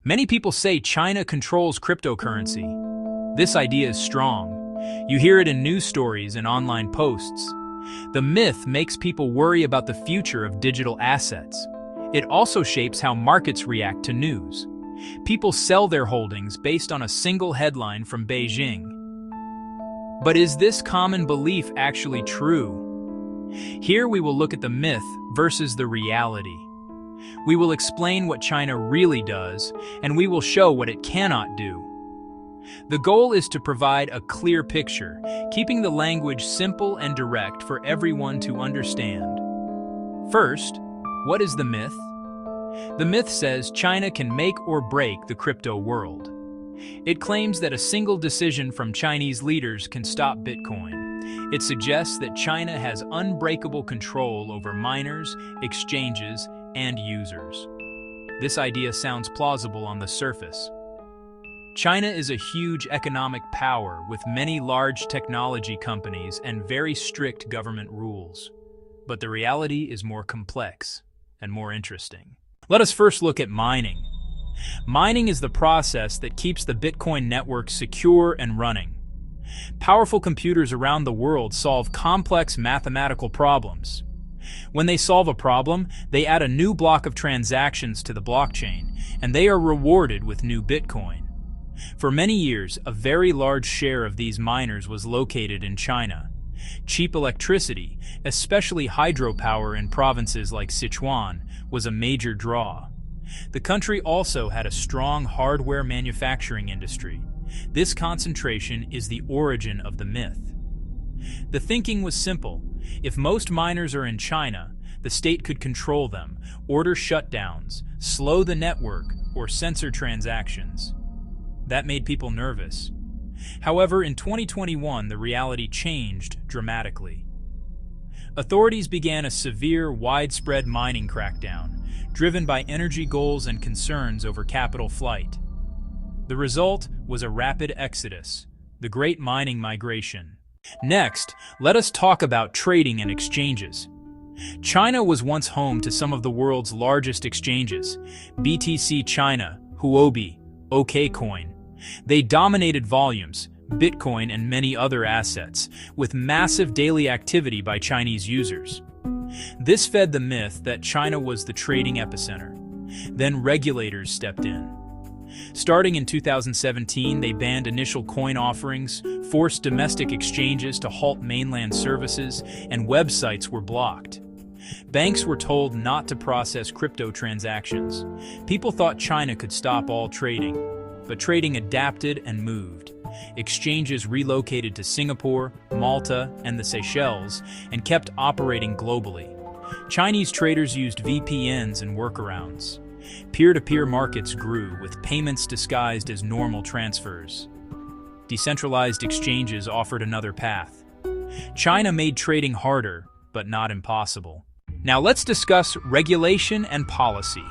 Many people say China controls cryptocurrency. This idea is strong. You hear it in news stories and online posts. The myth makes people worry about the future of digital assets. It also shapes how markets react to news. People sell their holdings based on a single headline from Beijing. But is this common belief actually true? Here we will look at the myth versus the reality. We will explain what China really does, and we will show what it cannot do. The goal is to provide a clear picture, keeping the language simple and direct for everyone to understand. First, what is the myth? The myth says China can make or break the crypto world. It claims that a single decision from Chinese leaders can stop Bitcoin. It suggests that China has unbreakable control over miners, exchanges, and users. This idea sounds plausible on the surface. China is a huge economic power with many large technology companies and very strict government rules. But the reality is more complex and more interesting. Let us first look at mining. Mining is the process that keeps the Bitcoin network secure and running. Powerful computers around the world solve complex mathematical problems. When they solve a problem, they add a new block of transactions to the blockchain, and they are rewarded with new Bitcoin. For many years, a very large share of these miners was located in China. Cheap electricity, especially hydropower in provinces like Sichuan, was a major draw. The country also had a strong hardware manufacturing industry. This concentration is the origin of the myth. The thinking was simple. If most miners are in China, the state could control them, order shutdowns, slow the network, or censor transactions. That made people nervous. However, in 2021, the reality changed dramatically. Authorities began a severe, widespread mining crackdown, driven by energy goals and concerns over capital flight. The result was a rapid exodus, the Great Mining Migration. Next, let us talk about trading and exchanges. China was once home to some of the world's largest exchanges: BTC China, Huobi, OKCoin. They dominated volumes, Bitcoin and many other assets, with massive daily activity by Chinese users. This fed the myth that China was the trading epicenter. Then regulators stepped in. Starting in 2017, they banned initial coin offerings, forced domestic exchanges to halt mainland services, and websites were blocked. Banks were told not to process crypto transactions. People thought China could stop all trading, but trading adapted and moved. Exchanges relocated to Singapore, Malta, and the Seychelles, and kept operating globally. Chinese traders used VPNs and workarounds. Peer-to-peer markets grew, with payments disguised as normal transfers. Decentralized exchanges offered another path. China made trading harder, but not impossible. Now let's discuss regulation and policy.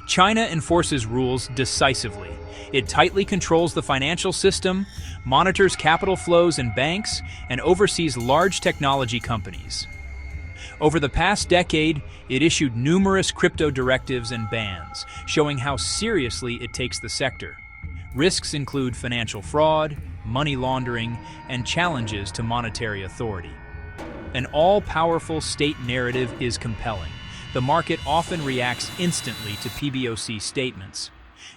China enforces rules decisively. It tightly controls the financial system, monitors capital flows in banks, and oversees large technology companies. Over the past decade, it issued numerous crypto directives and bans, showing how seriously it takes the sector. Risks include financial fraud, money laundering, and challenges to monetary authority. An all-powerful state narrative is compelling. The market often reacts instantly to PBOC statements.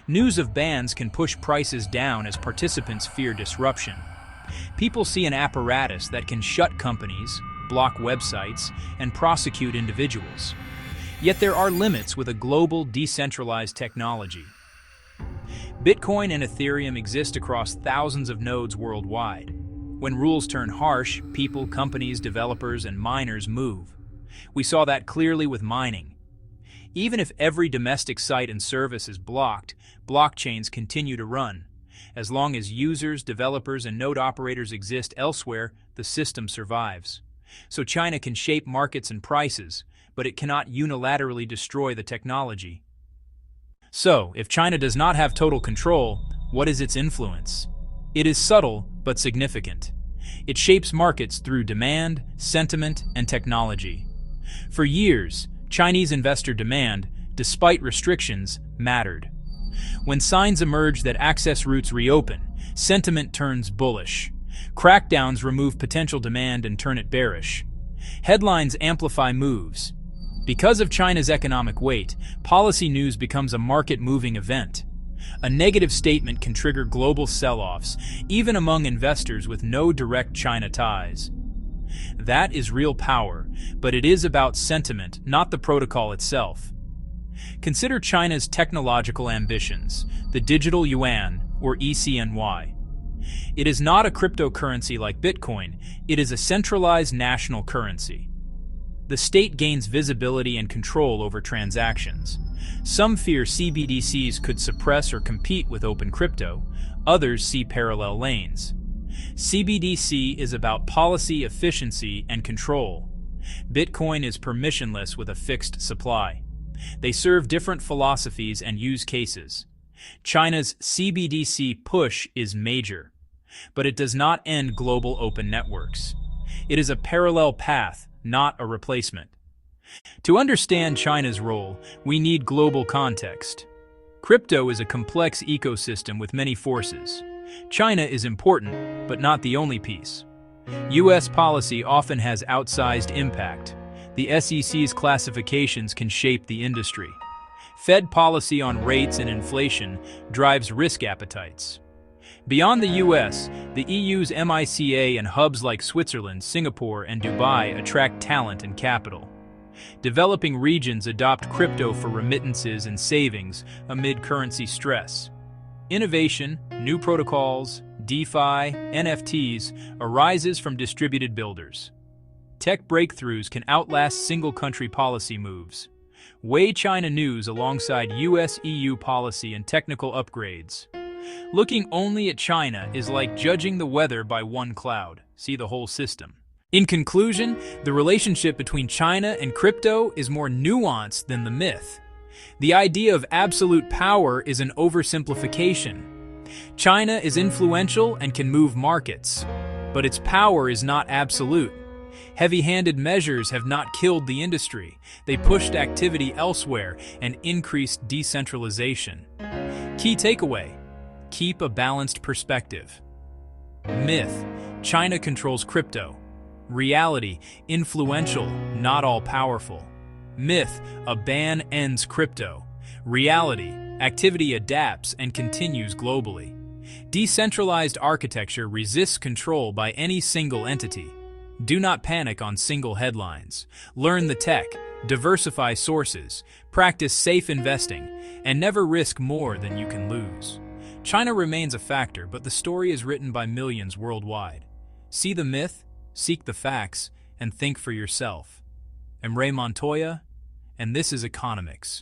News of bans can push prices down as participants fear disruption. People see an apparatus that can shut companies, block websites, and prosecute individuals. Yet there are limits with a global, decentralized technology. Bitcoin and Ethereum exist across thousands of nodes worldwide. When rules turn harsh, people, companies, developers, and miners move. We saw that clearly with mining. Even if every domestic site and service is blocked, blockchains continue to run. As long as users, developers, and node operators exist elsewhere, the system survives. So China can shape markets and prices, but it cannot unilaterally destroy the technology. So, if China does not have total control, what is its influence? It is subtle, but significant. It shapes markets through demand, sentiment, and technology. For years, Chinese investor demand, despite restrictions, mattered. When signs emerge that access routes reopen, sentiment turns bullish. Crackdowns remove potential demand and turn it bearish. Headlines amplify moves. Because of China's economic weight, policy news becomes a market-moving event. A negative statement can trigger global sell-offs, even among investors with no direct China ties. That is real power, but it is about sentiment, not the protocol itself. Consider China's technological ambitions, the digital yuan, or ECNY. It is not a cryptocurrency like Bitcoin, it is a centralized national currency. The state gains visibility and control over transactions. Some fear CBDCs could suppress or compete with open crypto, others see parallel lanes. CBDC is about policy, efficiency, and control. Bitcoin is permissionless with a fixed supply. They serve different philosophies and use cases. China's CBDC push is major, but it does not end global open networks. It is a parallel path, not a replacement. To understand China's role, we need global context. Crypto is a complex ecosystem with many forces. China is important, but not the only piece. U.S. policy often has outsized impact. The SEC's classifications can shape the industry. Fed policy on rates and inflation drives risk appetites. Beyond the U.S., the EU's MiCA and hubs like Switzerland, Singapore, and Dubai attract talent and capital. Developing regions adopt crypto for remittances and savings amid currency stress. Innovation, new protocols, DeFi, NFTs arises from distributed builders. Tech breakthroughs can outlast single-country policy moves. Weigh China news alongside US-EU policy and technical upgrades. Looking only at China is like judging the weather by one cloud. See the whole system. In conclusion, the relationship between China and crypto is more nuanced than the myth. The idea of absolute power is an oversimplification. China is influential and can move markets, but its power is not absolute. Heavy-handed measures have not killed the industry. They pushed activity elsewhere and increased decentralization. Key takeaway: keep a balanced perspective. Myth: China controls crypto. Reality: influential, not all-powerful. Myth: a ban ends crypto. Reality: activity adapts and continues globally. Decentralized architecture resists control by any single entity. Do not panic on single headlines. Learn the tech, diversify sources, practice safe investing, and never risk more than you can lose. China remains a factor, but the story is written by millions worldwide. See the myth, seek the facts, and think for yourself. I'm Ray Montoya, and this is Economics.